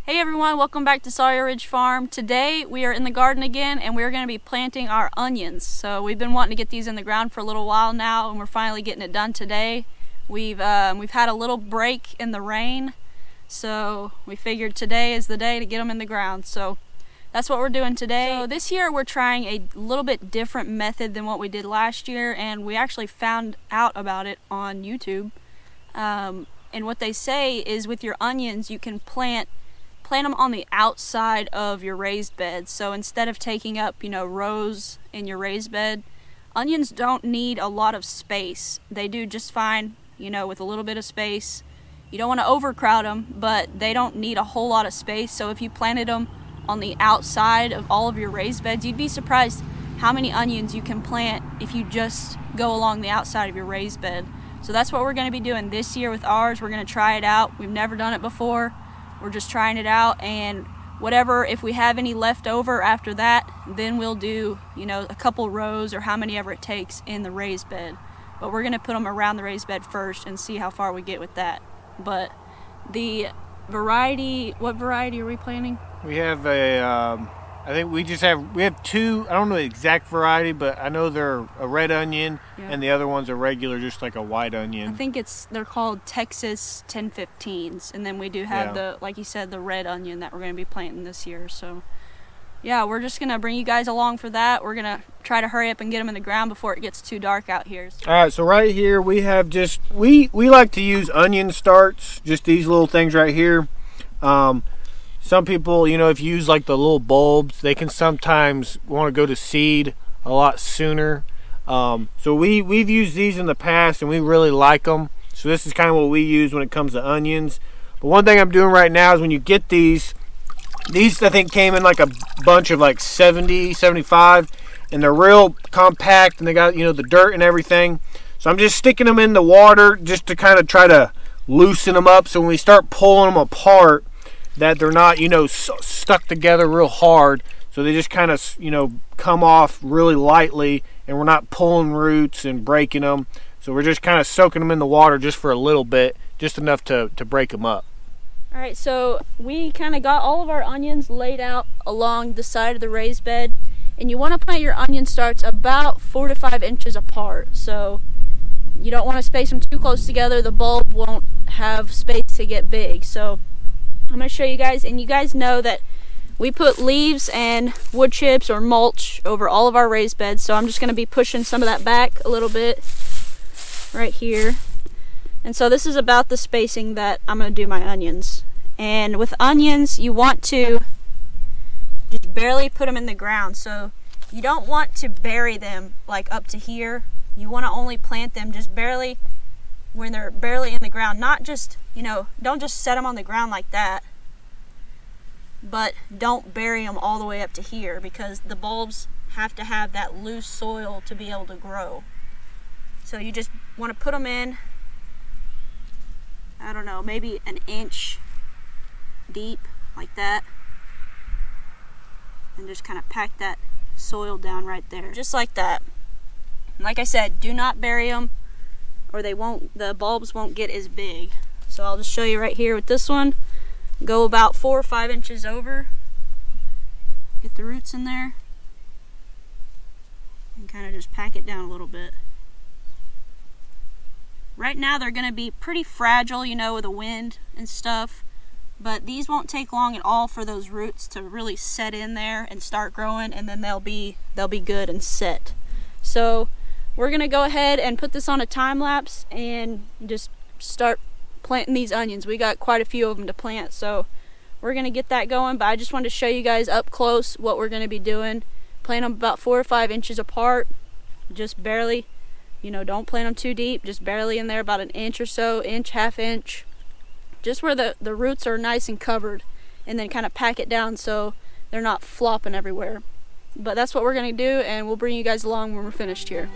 Hey everyone, welcome back to Sawyer Ridge Farm. Today we are in the garden again and we're going to be planting our onions. So we've been wanting to get these in the ground for a little while now and we're finally getting it done today. We've had a little break in the rain, so we figured today is the day to get them in the ground. So that's what we're doing today. So this year we're trying a little bit different method than what we did last year, and we actually found out about it on YouTube. And what they say is with your onions you can plant them on the outside of your raised bed. So instead of taking up, rows in your raised bed, onions don't need a lot of space. They do just fine, with a little bit of space. You don't want to overcrowd them, but they don't need a whole lot of space. So if you planted them on the outside of all of your raised beds, you'd be surprised how many onions you can plant if you just go along the outside of your raised bed. So that's what we're going to be doing this year with ours. We're going to try it out. We've never done it before. We're just trying it out, and if we have any left over after that, then we'll do, a couple rows or how many ever it takes in the raised bed. But we're going to put them around the raised bed first and see how far we get with that. But the variety, what variety are we planting? We have I think we have two, I don't know the exact variety, but I know they're a red onion, and the other one's a regular, just like a white onion. I think they're called Texas 1015s, and then we do have like you said, the red onion that we're going to be planting this year. So yeah, we're just going to bring you guys along for that. We're going to try to hurry up and get them in the ground before it gets too dark out here. All right, so right here we have we like to use onion starts, just these little things right here. Some people, if you use like the little bulbs, they can sometimes want to go to seed a lot sooner. So we've used these in the past and we really like them. So this is kind of what we use when it comes to onions. But one thing I'm doing right now is when you get these I think came in like a bunch of like 70, 75, and they're real compact and they got, the dirt and everything. So I'm just sticking them in the water just to kind of try to loosen them up so when we start pulling them apart, that they're not, stuck together real hard. So they just kind of, come off really lightly, and we're not pulling roots and breaking them. So we're just kind of soaking them in the water just for a little bit, just enough to break them up. All right, so we kind of got all of our onions laid out along the side of the raised bed, and you want to plant your onion starts about 4 to 5 inches apart. So you don't want to space them too close together. The bulb won't have space to get big. So I'm going to show you guys, and you guys know that we put leaves and wood chips or mulch over all of our raised beds, so I'm just going to be pushing some of that back a little bit right here. And so this is about the spacing that I'm going to do my onions. And with onions, you want to just barely put them in the ground. So you don't want to bury them like up to here. You want to only plant them just barely when they're barely in the ground. Not just, don't just set them on the ground like that, but don't bury them all the way up to here, because the bulbs have to have that loose soil to be able to grow. So you just want to put them in, I don't know, maybe an inch deep like that, and just kind of pack that soil down right there, just like that. And like I said, do not bury them, or the bulbs won't get as big. So I'll just show you right here with this one. Go about 4 or 5 inches over. Get the roots in there. And kind of just pack it down a little bit. Right now they're going to be pretty fragile, with the wind and stuff. But these won't take long at all for those roots to really set in there and start growing, and then they'll be good and set. So we're going to go ahead and put this on a time lapse and just start planting these onions. We got quite a few of them to plant, so we're going to get that going. But I just wanted to show you guys up close what we're going to be doing. Plant them about 4 or 5 inches apart, just barely, don't plant them too deep, just barely in there, about an inch or so, inch, half inch, just where the roots are nice and covered, and then kind of pack it down so they're not flopping everywhere. But that's what we're going to do, and we'll bring you guys along when we're finished here.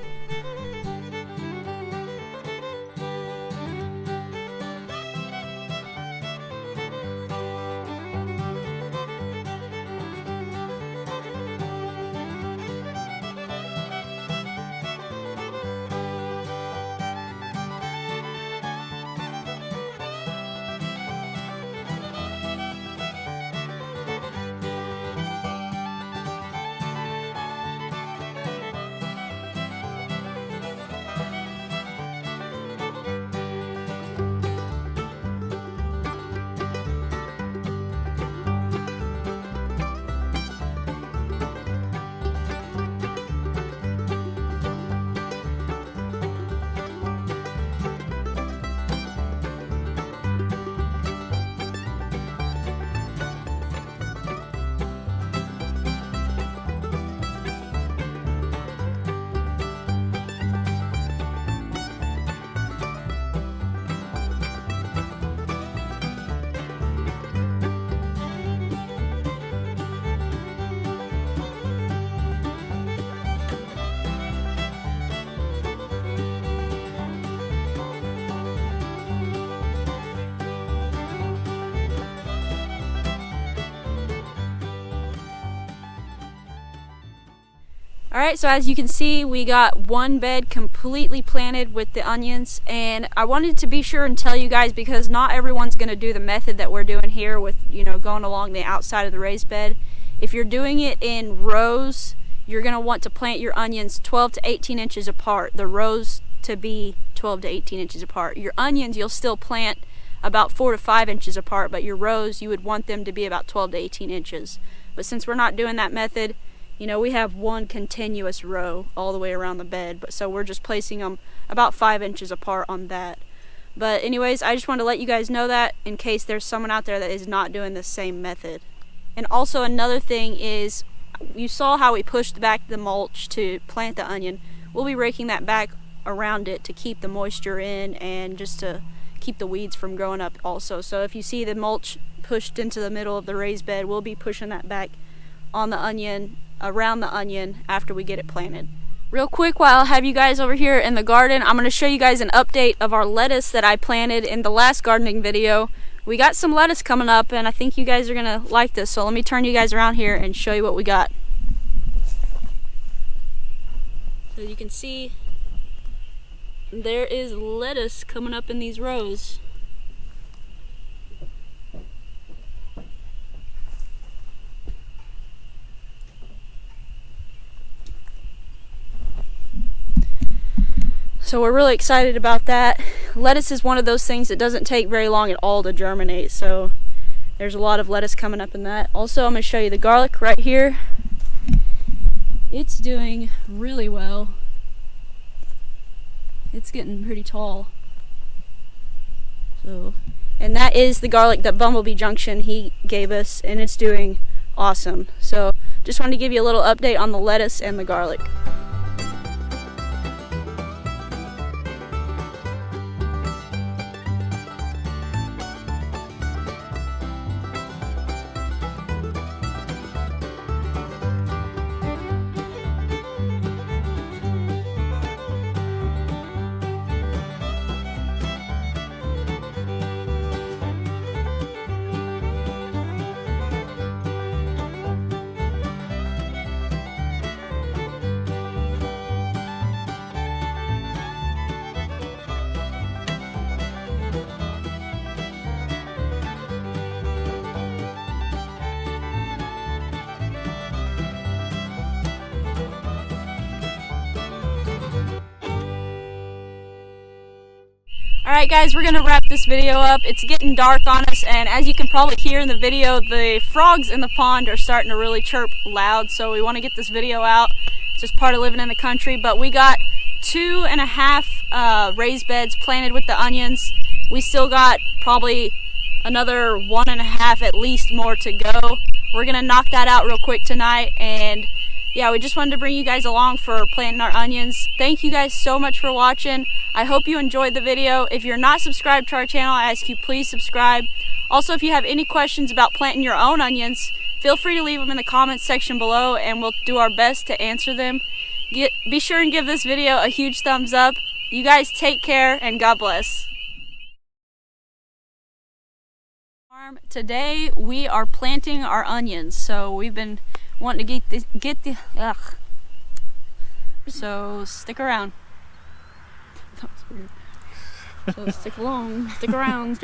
Alright, so as you can see, we got one bed completely planted with the onions, and I wanted to be sure and tell you guys because not everyone's going to do the method that we're doing here with, going along the outside of the raised bed. If you're doing it in rows, you're going to want to plant your onions 12 to 18 inches apart. The rows to be 12 to 18 inches apart. Your onions, you'll still plant about 4 to 5 inches apart, but your rows, you would want them to be about 12 to 18 inches. But since we're not doing that method, we have one continuous row all the way around the bed, but so we're just placing them about 5 inches apart on that. But anyways, I just wanted to let you guys know that in case there's someone out there that is not doing the same method. And also another thing is, you saw how we pushed back the mulch to plant the onion. We'll be raking that back around it to keep the moisture in and just to keep the weeds from growing up also. So if you see the mulch pushed into the middle of the raised bed, we'll be pushing that back on the onion, around the onion after we get it planted. Real quick, while I have you guys over here in the garden, I'm going to show you guys an update of our lettuce that I planted in the last gardening video. We got some lettuce coming up and I think you guys are going to like this, so let me turn you guys around here and show you what we got. So you can see there is lettuce coming up in these rows. So we're really excited about that. Lettuce is one of those things that doesn't take very long at all to germinate, so there's a lot of lettuce coming up in that. Also, I'm going to show you the garlic right here. It's doing really well. It's getting pretty tall. So, and that is the garlic that Bumblebee Junction he gave us, and it's doing awesome. So just wanted to give you a little update on the lettuce and the garlic. Alright guys, we're going to wrap this video up. It's getting dark on us, and as you can probably hear in the video, the frogs in the pond are starting to really chirp loud, so we want to get this video out. It's just part of living in the country, but we got 2.5 raised beds planted with the onions. We still got probably another 1.5 at least more to go. We're going to knock that out real quick tonight, and yeah, we just wanted to bring you guys along for planting our onions. Thank you guys so much for watching. I hope you enjoyed the video. If you're not subscribed to our channel, I ask you please subscribe. Also, if you have any questions about planting your own onions, feel free to leave them in the comments section below and we'll do our best to answer them. Be sure and give this video a huge thumbs up. You guys take care and God bless. Today we are planting our onions, so we've been wanting to get the so stick around. That was weird. So stick around, stick around.